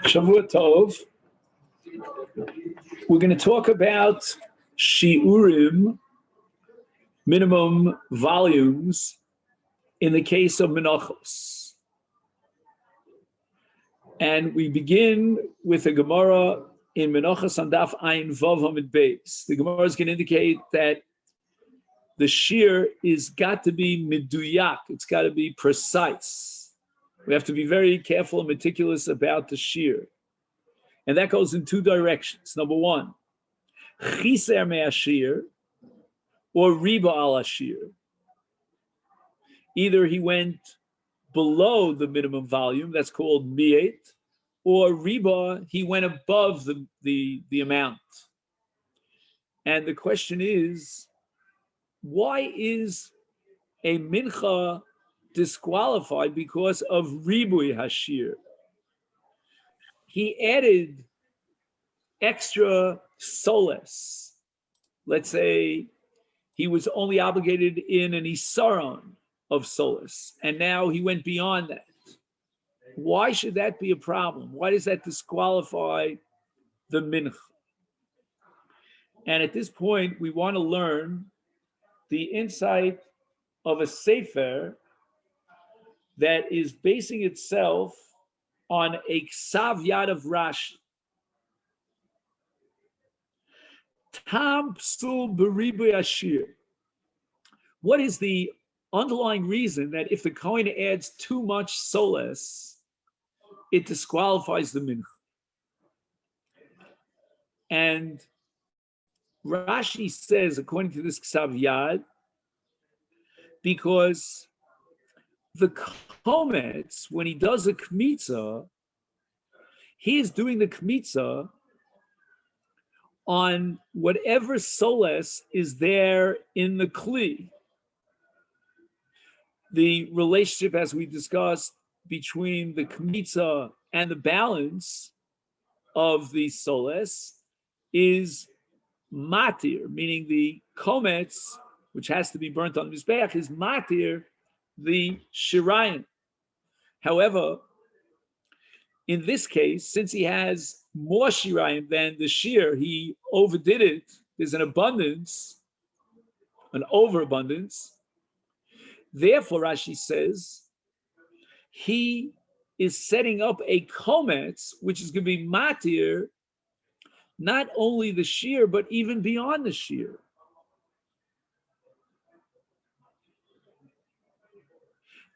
Shavua Tov. We're going to talk about shi'urim, minimum volumes, in the case of menachos. And we begin with a Gemara in Menachos on Daf Ayin Vav Hamid Beis. The Gemara is going to indicate that the shear is got to be miduyak. It's got to be precise. We have to be very careful and meticulous about the shear. And that goes in two directions. Number one, chiser me'ashir or riba al ashir. Either he went below the minimum volume, that's called mi'et, or riba, he went above the amount. And the question is, why is a mincha disqualified because of ribui hashir? He added extra soles. Let's say he was only obligated in an isaron of soles, and now he went beyond that. Why should that be a problem? Why does that disqualify the mincha? And at this point, we want to learn the insight of a sefer that is basing itself on a ksav yad of Rashi. Tam psul b'ribui ashir. What is the underlying reason that if the Kohen adds too much soles, it disqualifies the mincha? And Rashi says, according to this ksav yad, because the kometz, when he does a kmitza, he is doing the kmitza on whatever soles is there in the kli. The relationship, as we discussed, between the kmitza and the balance of the soles is matir, meaning the kometz, which has to be burnt on the mizbeach, is matir the shirayim. However, in this case, since he has more shirayim than the shir, he overdid it. There's an abundance, an overabundance. Therefore, Rashi says, he is setting up a kometz, which is going to be matir, not only the shir, but even beyond the shir.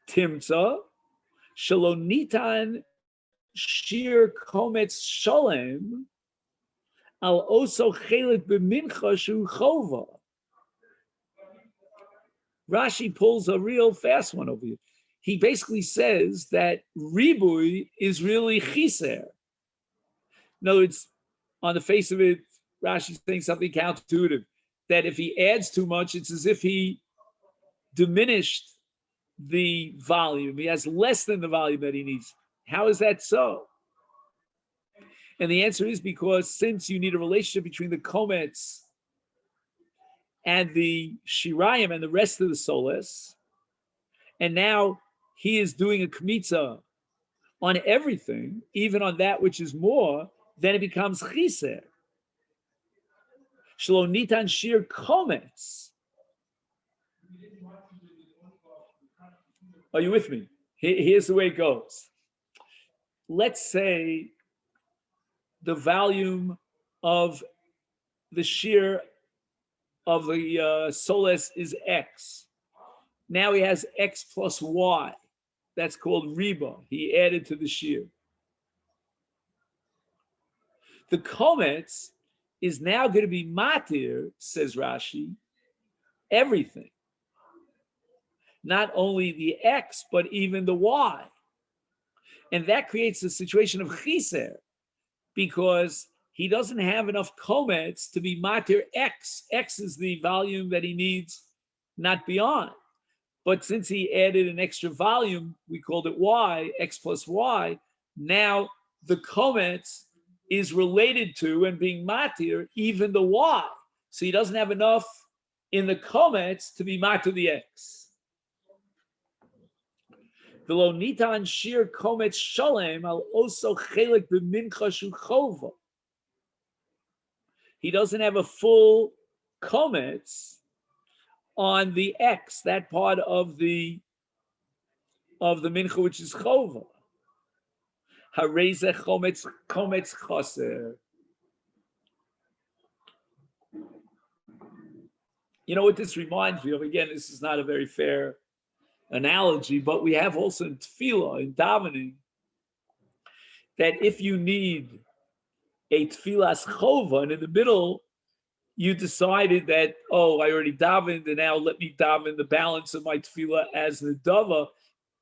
Timtza, shalonitan shir kometz shalem, al oso chelet b'mincha shu chova. Rashi pulls a real fast one over here. He basically says that ribui is really chiser. In other words, on the face of it, Rashi's saying something counterintuitive, that if he adds too much, it's as if he diminished the volume. He has less than the volume that he needs. How is that so? And the answer is because since you need a relationship between the kometz and the shirayim and the rest of the soles, and now he is doing a kmitza on everything, even on that which is more, then it becomes chiser. Shlo nitan shir kometz. Are you with me? Here's the way it goes. Let's say the volume of the shear of the soles is X. Now he has X plus Y. That's called riba. He added to the shear. The kometz is now going to be matir, says Rashi, everything. Not only the X, but even the Y. And that creates a situation of chiser, because he doesn't have enough kometz to be matir X. X is the volume that he needs, not beyond. But since he added an extra volume, we called it Y, X plus Y, now the kometz is related to and being matir even the Y. So he doesn't have enough in the kometz to be matir the X. V'lo nitan shir kometz shalem al oso chelik b'mincha shu chova. He doesn't have a full kometz on the X, that part of the mincha which is chova. Hareze kometz chaser. You know what this reminds me of? Again, this is not a very fair analogy, but we have also in tefillah, in davening, that if you need a tefillas chova, and in the middle, you decided that, oh, I already davened, and now let me daven the balance of my tefillah as nedava,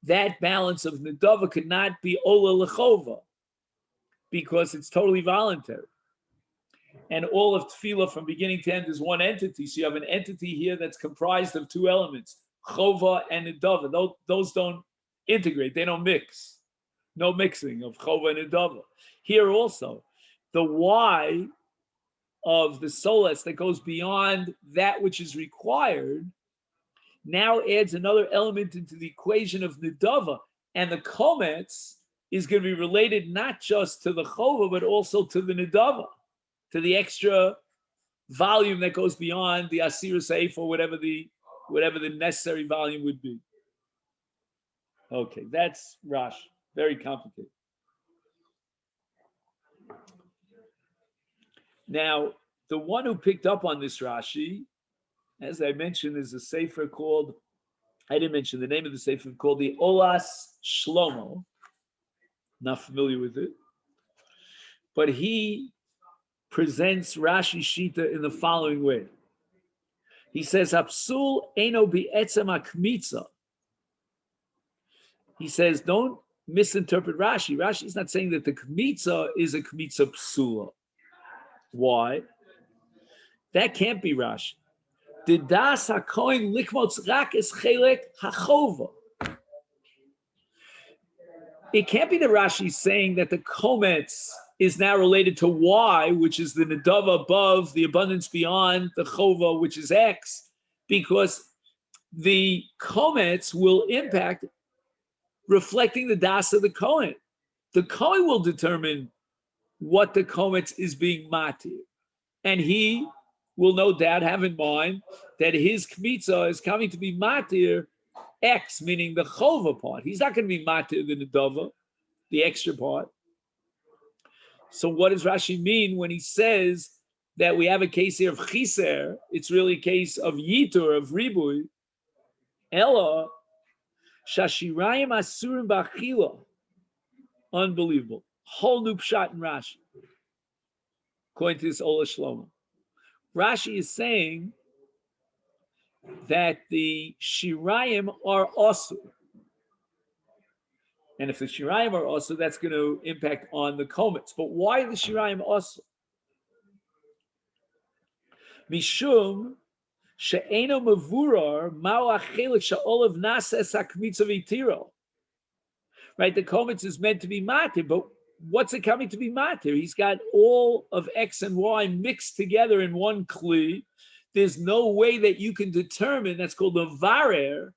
that balance of nedava could not be ola lechova, because it's totally voluntary. And all of tefillah from beginning to end is one entity. So you have an entity here that's comprised of two elements, chova and nedava. Those don't integrate, they don't mix. No mixing of chova and nedava. Here also, the Y of the solas that goes beyond that which is required now adds another element into the equation of nedava. And the kometz is going to be related not just to the chova, but also to the nedava, to the extra volume that goes beyond the asira seif or whatever the necessary volume would be. Okay, that's Rashi. Very complicated. Now, the one who picked up on this Rashi, as I mentioned, is a sefer called, I didn't mention the name of the sefer, called the Olas Shlomo. Not familiar with it. But he presents Rashi Shita in the following way. He says, Hapsul eno bi'etzem ha'kmitza. He says, don't misinterpret Rashi. Rashi is not saying that the kmitza is a kmitza psula. Why? That can't be Rashi. Didas hakoin likmotz rak es chelek hachova. It can't be that Rashi is saying that the kometz is now related to Y, which is the nedava above, the abundance beyond, the chova, which is X, because the kometz will impact reflecting the das of the Kohen. The Kohen will determine what the kometz is being matir. And he will no doubt have in mind that his kmitza is coming to be matir X, meaning the chova part. He's not going to be matir the nedava, the extra part. So what does Rashi mean when he says that we have a case here of chiser? It's really a case of yitur, of ribui. Ella, shashirayim asurim b'achila. Unbelievable. Whole new pshat in Rashi. According to this Ola Shlomo. Rashi is saying that the shirayim are asur. And if the shirayim are asur, that's going to impact on the kometz. But why the shirayim asur? Mishum she'eno mavurar ma'u achelik she'olav nases hakmitza v'tiro. Right, the kometz is meant to be matir, but what's it coming to be matir? He's got all of X and Y mixed together in one kli. There's no way that you can determine, that's called the varer,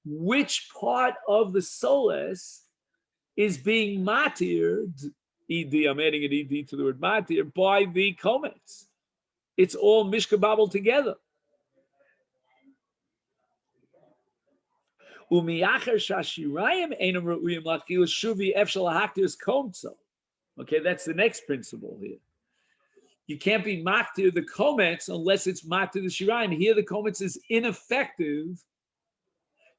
which part of the solas is being matir, ed, I'm adding an ed to the word matir, by the kometz. It's all mishkababel together. Okay, that's the next principle here. You can't be maktir the kometz unless it's maktir the shirayim. Here the kometz is ineffective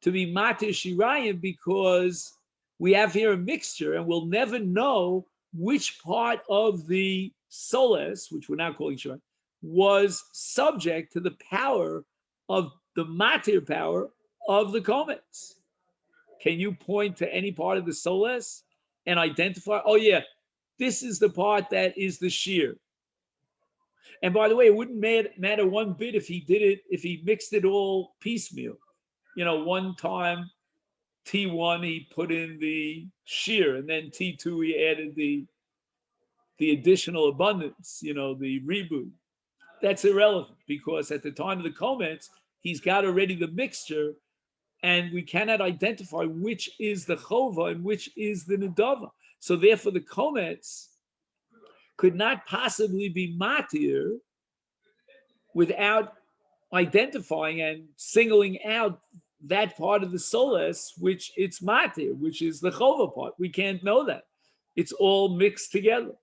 to be maktir shirayim because we have here a mixture and we'll never know which part of the solas, which we're now calling shirayim, was subject to the power of the matir power of the kometz. Can you point to any part of the solas and identify, oh yeah, this is the part that is the shear. And by the way, it wouldn't matter one bit if he did it, if he mixed it all piecemeal. You know, one time T1 he put in the shear, and then T2 he added the additional abundance, you know, the reboot. That's irrelevant because at the time of the kometz, he's got already the mixture and we cannot identify which is the chova and which is the nedava. So therefore, the komets could not possibly be matir without identifying and singling out that part of the solas which it's matir, which is the chova part. We can't know that. It's all mixed together.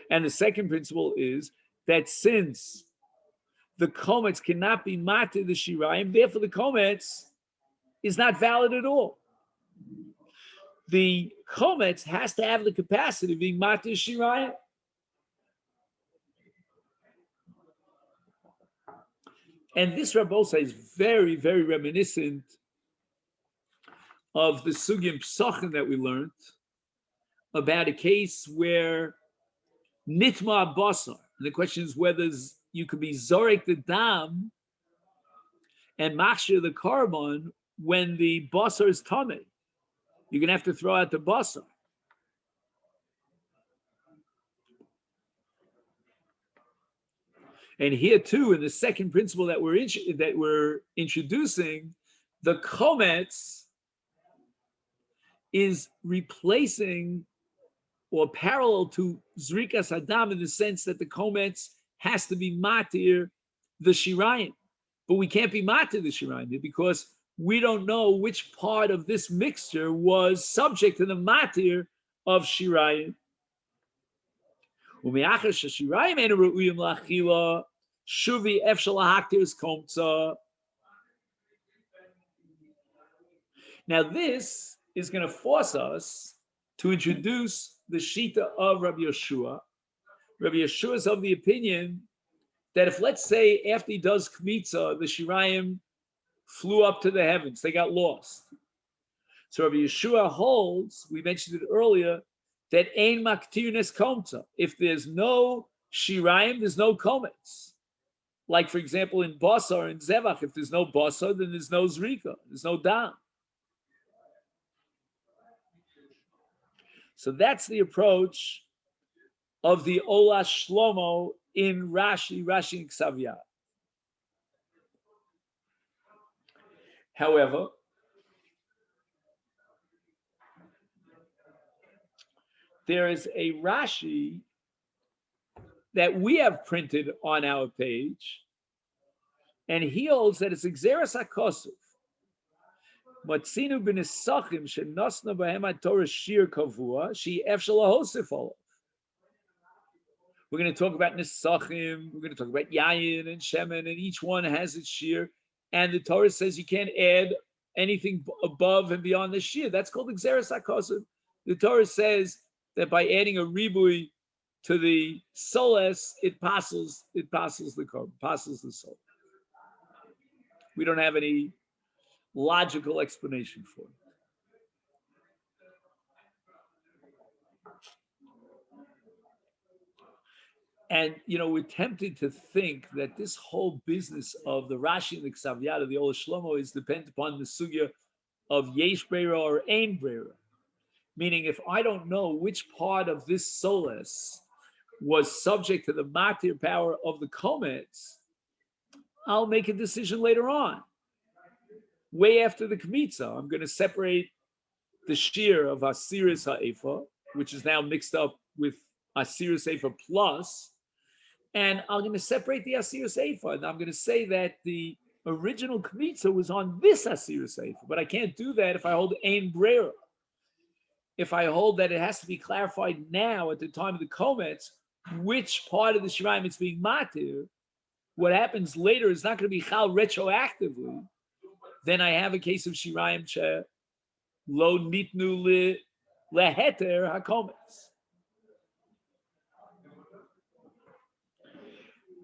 And the second principle is that since the komets cannot be matir the shirayim, therefore the komets is not valid at all. The komets has to have the capacity of being matir shirayim. And this Rabbosa is very, very reminiscent of the sugim psachim that we learned about a case where nitma basar. And the question is whether you could be zorek the dam and machshir the carbon when the basar is tamei. You're going to have to throw out the basar. And here too, in the second principle that we're introducing, the komets is replacing or parallel to zrikas adam in the sense that the komets has to be matir the shirayim, but we can't be matir the shirayim because we don't know which part of this mixture was subject to the matir of shirayim. Now this is going to force us to introduce the shita of Rabbi Yeshua. Rabbi Yeshua is of the opinion that if, let's say, after he does kmitza, the shirayim flew up to the heavens, they got lost. So Rabbi Yeshua holds, we mentioned it earlier, that ein maktirnes komta. If there's no shirayim, there's no komets. Like, for example, in basar and zevach, if there's no basar, then there's no zrika, there's no dam. So that's the approach of the Ola Shlomo in Rashi and Ksavya. However, there is a Rashi that we have printed on our page, and he holds that it's Xeris HaKosuf. Matzinu b'nisachim shenosna b'hem HaTorah shir kavua she'ef shalahosif olav. We're going to talk about nisachim, we're going to talk about yayin and shemen, and each one has its shir, and the Torah says you can't add anything above and beyond the shir. That's called Xeris HaKosuf. The Torah says that by adding a ribui to the soles, it passes the korban, passes the soul. We don't have any logical explanation for it. And, we're tempted to think that this whole business of the Rashi and the Ksaviyat, the Ola Shlomo, is dependent upon the sugya of yesh breira or ein breira. Meaning, if I don't know which part of this solas was subject to the matir power of the komets, I'll make a decision later on. Way after the kmitza, I'm going to separate the shir of Asiris Ha'efa, which is now mixed up with Asiris Ha'efa plus, and I'm going to separate the Asiris Ha'efa, and I'm going to say that the original kmitza was on this Asiris Ha'efa, but I can't do that if I hold ein breira. If I hold that it has to be clarified now at the time of the komets, which part of the shirayim it's being matir, what happens later is not going to be chal retroactively. Then I have a case of shirayim che lo nitnu leheter hakomets.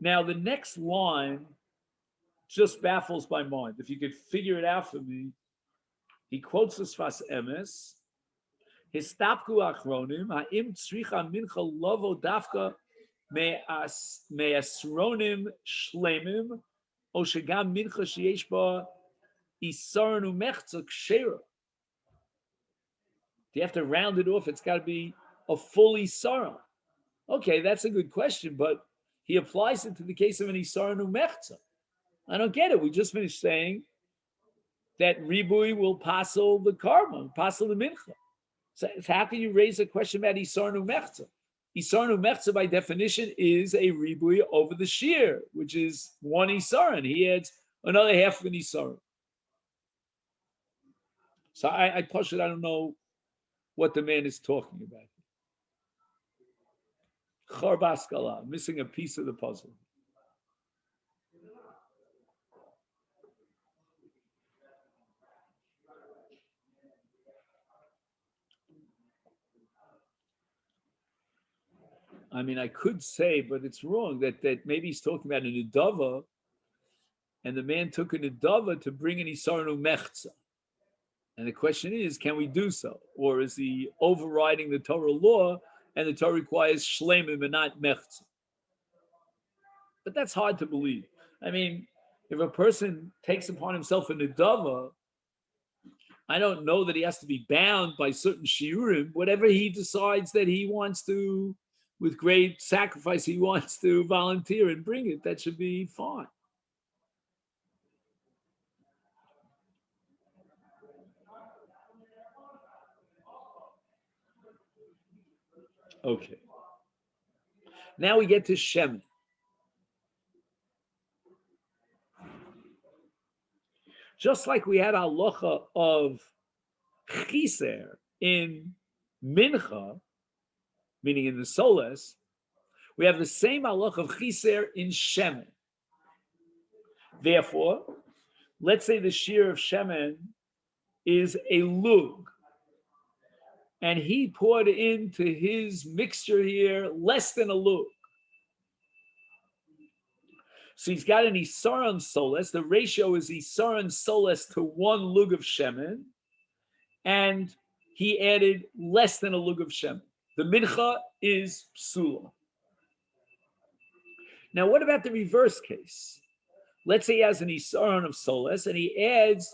Now the next line just baffles my mind. If you could figure it out for me, he quotes the Sfas Emes. Histapku achronim ha'im tzricha mincha lovo dafka me'asronim shlemim o shegam mincha sheyesh ba isarnu mechza kshera. Do you have to round it off? It's got to be a full isara. Okay, that's a good question, but he applies it to the case of an isarnu mechza. I don't get it. We just finished saying that ribui will passel the karma, passel the mincha. So how can you raise a question about isarnu mechza? Isarnu mechza by definition is a ribui over the shear, which is one isaran. He adds another half of an isaran. So I don't know what the man is talking about. Charbaskala, missing a piece of the puzzle. I mean, I could say, but it's wrong that maybe he's talking about an idava, and the man took an idava to bring an isarnu mechza. And the question is, can we do so? Or is he overriding the Torah law, and the Torah requires shlemim and not mechza? But that's hard to believe. I mean, if a person takes upon himself an idava, I don't know that he has to be bound by certain shiurim. Whatever he decides that he wants to, with great sacrifice, he wants to volunteer and bring it, that should be fine. Okay. Now we get to Shemin. Just like we had halacha of chiser in mincha, meaning in the solas, we have the same halacha of chiser in shemen. Therefore, let's say the shear of shemen is a lug, and he poured into his mixture here less than a lug. So he's got an isaron soles. The ratio is isaron soles to one lug of shemen, and he added less than a lug of shemen. The mincha is psula. Now, what about the reverse case? Let's say he has an isaron of soles, and he adds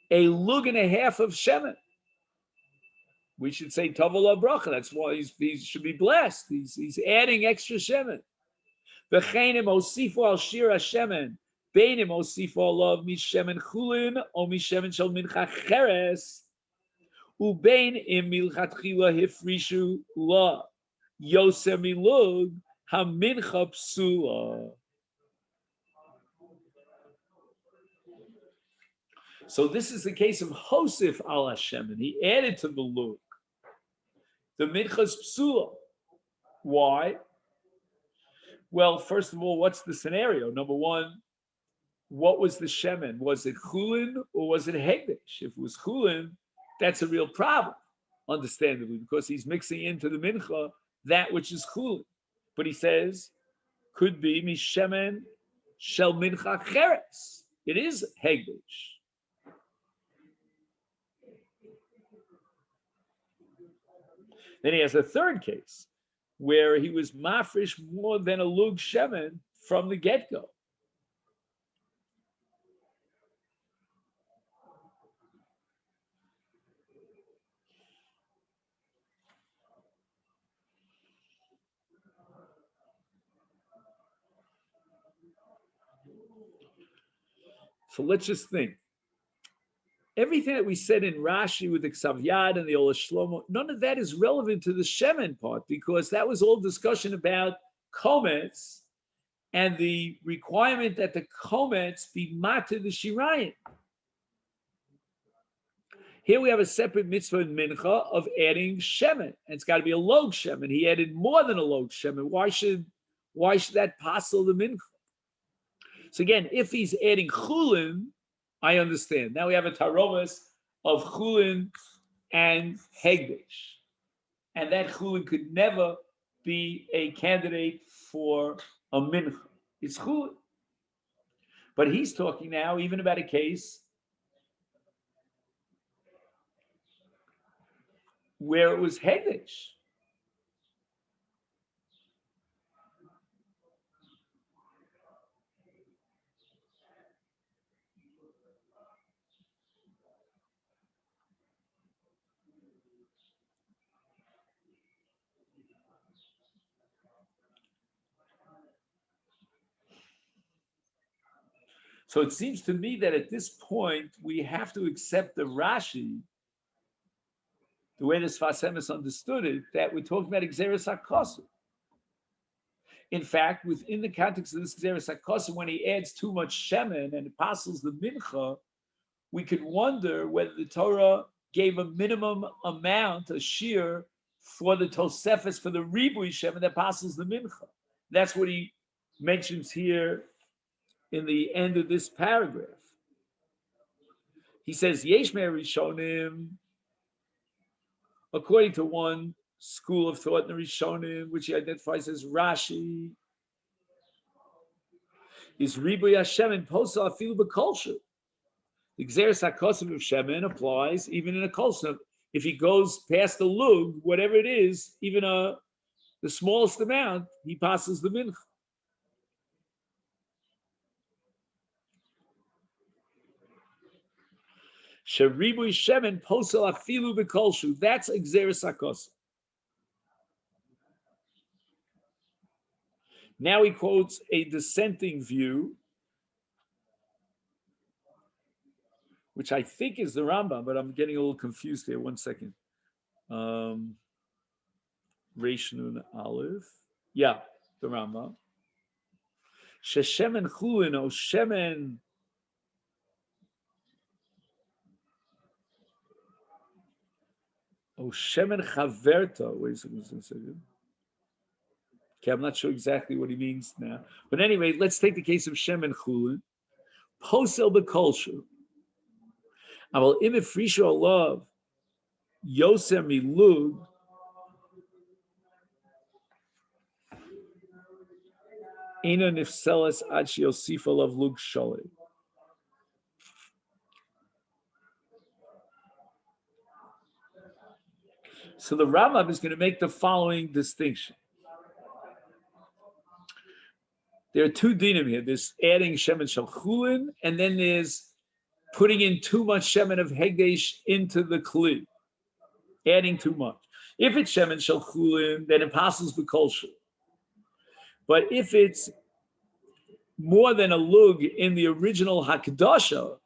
a lug and a half of shemen. We should say tavel bracha. That's why he should be blessed. He's adding extra shemen. V'cheinim osifu al shir hashemen, beinim osifu alav mishemen chulin o mishemen shel mincha cheres, ubein im milchatchila hifrishu la yoser milug hamincha psula. So this is the case of Hosif al Hashem, and he added to the lug. The mincha's psula. Why? Well, first of all, what's the scenario? Number one, what was the shemen? Was it chulin or was it hegdesh? If it was chulin, that's a real problem, understandably, because he's mixing into the mincha that which is chulin. But he says, could be mishemen shel mincha cheres. It is hegdesh. Then he has a third case where he was mafresh more than a lug shemen from the get-go. So let's just think. Everything that we said in Rashi with the Ksav Yad and the Ola Shlomo, none of that is relevant to the Shemen part, because that was all discussion about komets and the requirement that the komets be matter the Shirayim. Here we have a separate mitzvah in Mincha of adding Shemen, and it's got to be a log Shemen. He added more than a log Shemen. Why should that passel the Mincha? So again, if he's adding Chulin, I understand. Now we have a taromas of chulin and hegdesh, and that chulin could never be a candidate for a mincha. It's chulin, but he's talking now even about a case where it was hegdesh. So it seems to me that at this point we have to accept the Rashi, the way the Sfas Emes understood it, that we're talking about Gzeres HaKosov. In fact, within the context of this Gzeres HaKosov, when he adds too much shemen and apostles the mincha, we could wonder whether the Torah gave a minimum amount, a shear, for the Tosefes, for the Ribui shemen that apostles the mincha. That's what he mentions here in the end of this paragraph. He says, Yesh Me'er Rishonim, according to one school of thought in the Rishonim, which he identifies as Rashi, is Ribui Hashem Posel Afilu B'Kolshu. The Gzeres HaKosov of Shemen applies even in a kolshu. If he goes past the lug, whatever it is, even the smallest amount, he passes the mincha. Sheribui Shemen Posel Afilu B'Kolshu. That's a Gzeres HaKosov. Now he quotes a dissenting view, which I think is the Rambam, but I'm getting a little confused here. 1 second. Reish Nun Aleph. Yeah, the Rambam. Sheshemen Chulin, O Shemen. O Shemen Chaverta. Wait a second. Okay, I'm not sure exactly what he means now. But anyway, let's take the case of Shemen Chulin. Posel B'Kolshu. Aval im ifrishu alav yoser milug ina nifseles ad sheyosif alav lug sholei. So the Rambam is going to make the following distinction. There are two dinim here. There's adding shemen shel chulin, and then there's putting in too much shemen of hegdesh into the kli, adding too much. If it's shemen shel chulin, then it passes the kolshu. But if it's more than a lug in the original hakdasha,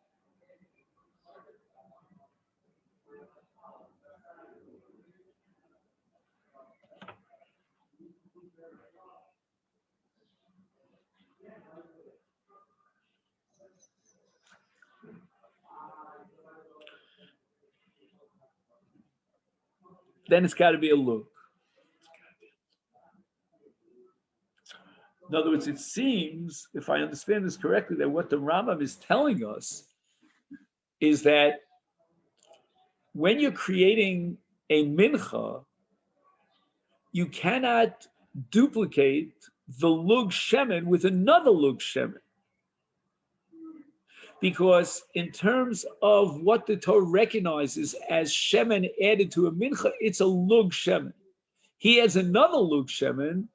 then it's got to be a lug. In other words, it seems, if I understand this correctly, that what the Rambam is telling us is that when you're creating a mincha, you cannot duplicate the lug shemen with another lug shemen. Because in terms of what the Torah recognizes as shemen added to a mincha, it's a lug shemen. He adds another lug shemen,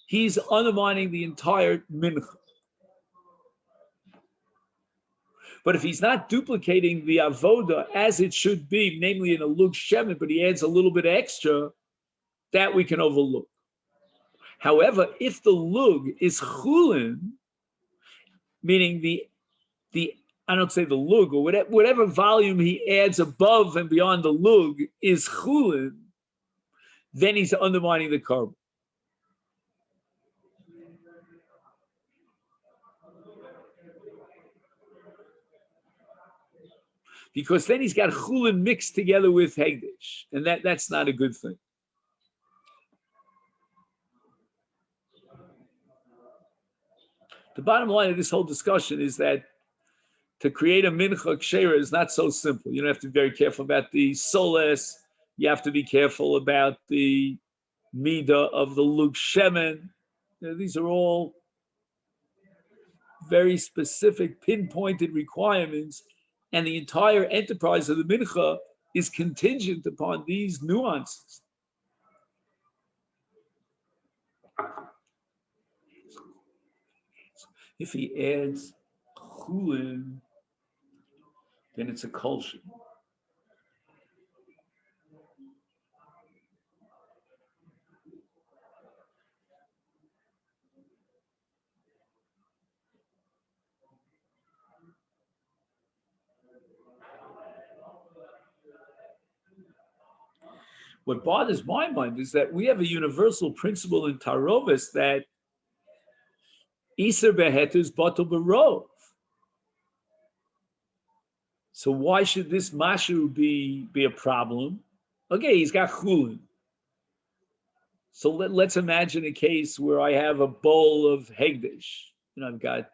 he's undermining the entire mincha. But if he's not duplicating the avoda as it should be, namely in a lug shemen, but he adds a little bit extra, that we can overlook. However, if the lug is chulin, meaning the I don't say the lug, or whatever volume he adds above and beyond the lug is chulin, then he's undermining the carbon. Because then he's got chulin mixed together with hegdish, and that's not a good thing. The bottom line of this whole discussion is that to create a mincha kshera is not so simple. You don't have to be very careful about the soles. You have to be careful about the midah of the lug shemen. These are all very specific, pinpointed requirements, and the entire enterprise of the mincha is contingent upon these nuances. If he adds chulin, then it's a kolshim. What bothers my mind is that we have a universal principle in Tarovis that Iser beheter is batel berov. So why should this mashu be a problem? Okay, he's got chulin. So let's imagine a case where I have a bowl of hegdish, and I've got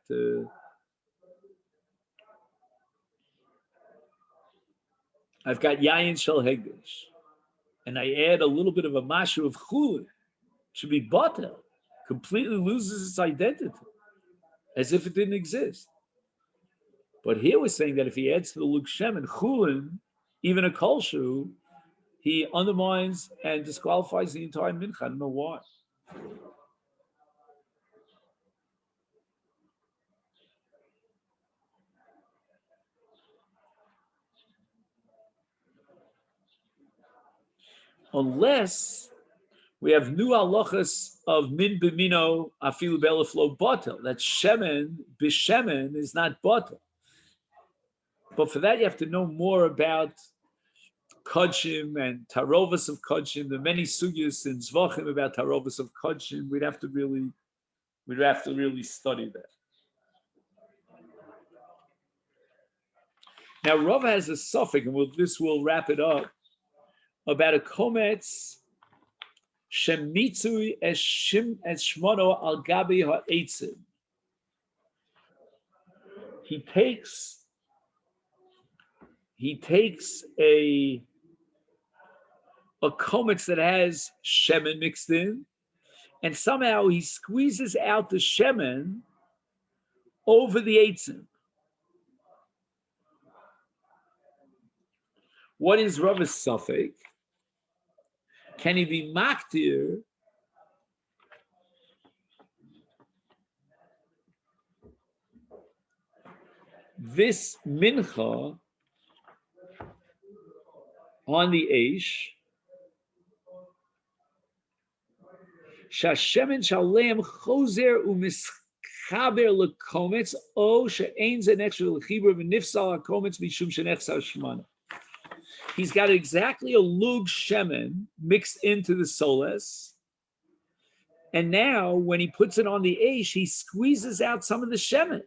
yayin shel hegdish, and I add a little bit of a mashu of chulin. Should be batel, completely loses its identity, as if it didn't exist. But here we're saying that if he adds to the lug shem and chulin, even a kolshu, he undermines and disqualifies the entire mincha. I don't know why. Unless we have new halachas of min b'mino afilu belaflo batel, that shemen b'shemen is not batel. But for that you have to know more about Kodshim and tarovas of Kodshim. There are many sugyas in Zvachim about tarovas of Kodshim. We'd have to really study that. Now Rav has a suffix, and this will wrap it up, about a kometz shemitzui es shmono al gabi ha'etzim. He takes a kometz that has shemen mixed in, and somehow he squeezes out the shemen over the eitzim. What is Rav's suffix? Can he be maktir this mincha on the eish? Shashemen shalem chozer umischaber lekometz o she'ein ze nechsher lechibur v'nifsal hakometz mishum shenechsar shmana. He's got exactly a lug shemen mixed into the soles, and now when he puts it on the eish, he squeezes out some of the shemen.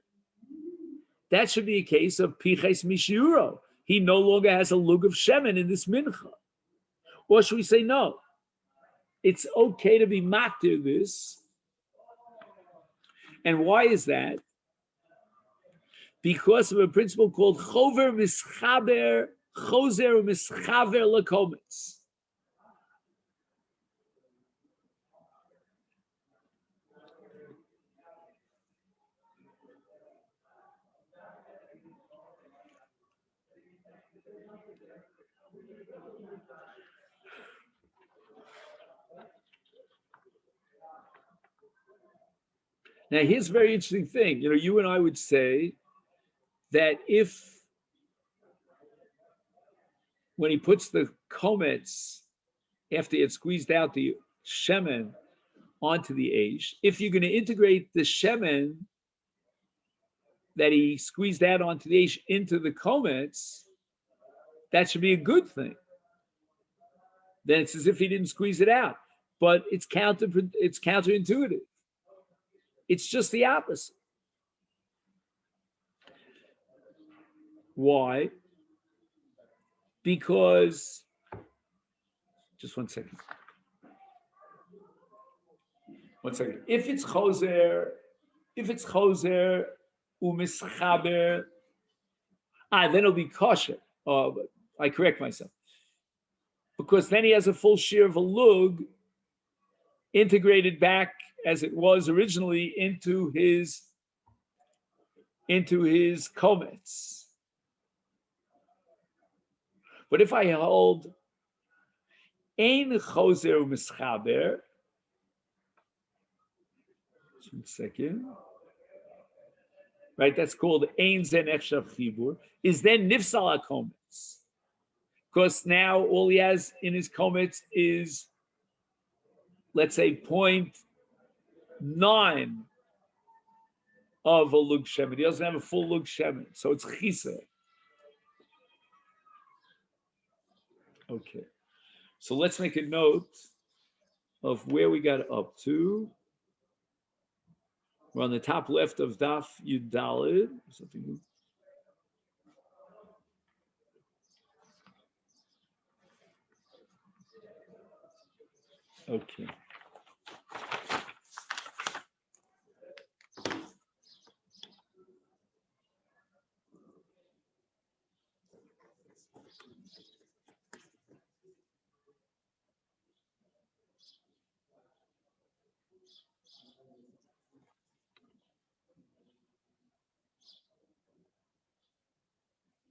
That should be a case of piches mishiuro. He no longer has a lug of shemen in this mincha. Or should we say no? It's okay to be maktir this. And why is that? Because of a principle called chover mischaber, chozer mischaver lekometz. Now, here's a very interesting thing. You and I would say that if, when he puts the kometz, after he had squeezed out the shemen onto the eish, if you're going to integrate the shemen that he squeezed out onto the eish into the kometz, that should be a good thing. Then it's as if he didn't squeeze it out. But it's counterintuitive. It's just the opposite. Why? Because, just 1 second. 1 second. If it's chozer umischaber, then it'll be kosher. I correct myself. Because then he has a full shear of a lug integrated back as it was originally into his kometz. But if I hold ein chozer umischaber, just 1 second, right? That's called ein zen echshav chibur. Is then nifsal hakometz, because now all he has in his kometz is, let's say, 0.9 of a lug shemen. He doesn't have a full lug shemen, so it's chisa. Okay. So let's make a note of where we got up to. We're on the top left of Daf Yud Daled. Something new. Okay.